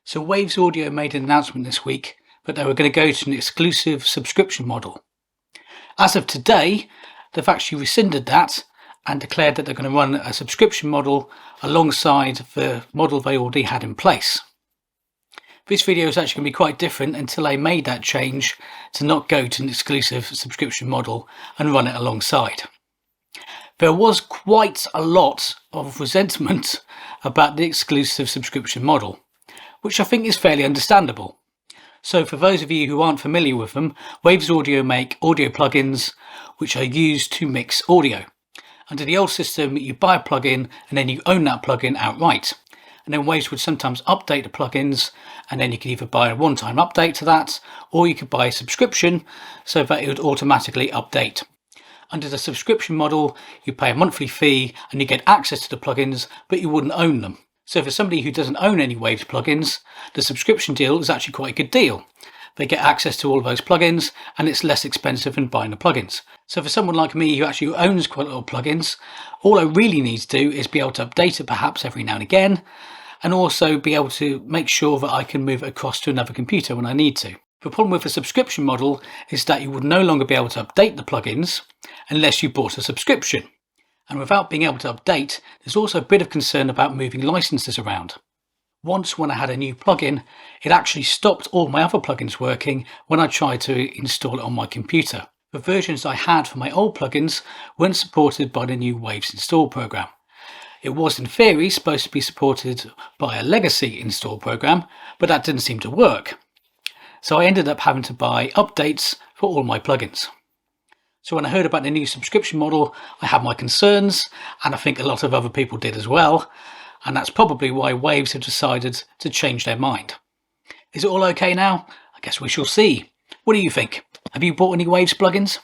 So Waves Audio made an announcement this week that they were going to go to an exclusive subscription model. As of today, they've actually rescinded that and declared that they're going to run a subscription model alongside the model they already had in place. This video is actually going to be quite different until I made that change to not go to an exclusive subscription model and run it alongside. There was quite a lot of resentment about the exclusive subscription model, which I think is fairly understandable. So for those of you who aren't familiar with them, Waves Audio make audio plugins which are used to mix audio. Under the old system, you buy a plugin and then you own that plugin outright. And then Waves would sometimes update the plugins, and then you could either buy a one-time update to that, or you could buy a subscription so that it would automatically update. Under the subscription model, you pay a monthly fee and you get access to the plugins, but you wouldn't own them. So for somebody who doesn't own any Waves plugins, the subscription deal is actually quite a good deal. They get access to all of those plugins and it's less expensive than buying the plugins. So for someone like me who actually owns quite a lot of plugins, all I really need to do is be able to update it perhaps every now and again, and also be able to make sure that I can move it across to another computer when I need to. The problem with the subscription model is that you would no longer be able to update the plugins unless you bought a subscription. And without being able to update, there's also a bit of concern about moving licenses around. Once when I had a new plugin, it actually stopped all my other plugins working when I tried to install it on my computer. The versions I had for my old plugins weren't supported by the new Waves install program. It was in theory supposed to be supported by a legacy install program, but that didn't seem to work. So I ended up having to buy updates for all my plugins. So when I heard about the new subscription model, I had my concerns, and I think a lot of other people did as well. And that's probably why Waves have decided to change their mind. Is it all okay now? I guess we shall see. What do you think? Have you bought any Waves plugins?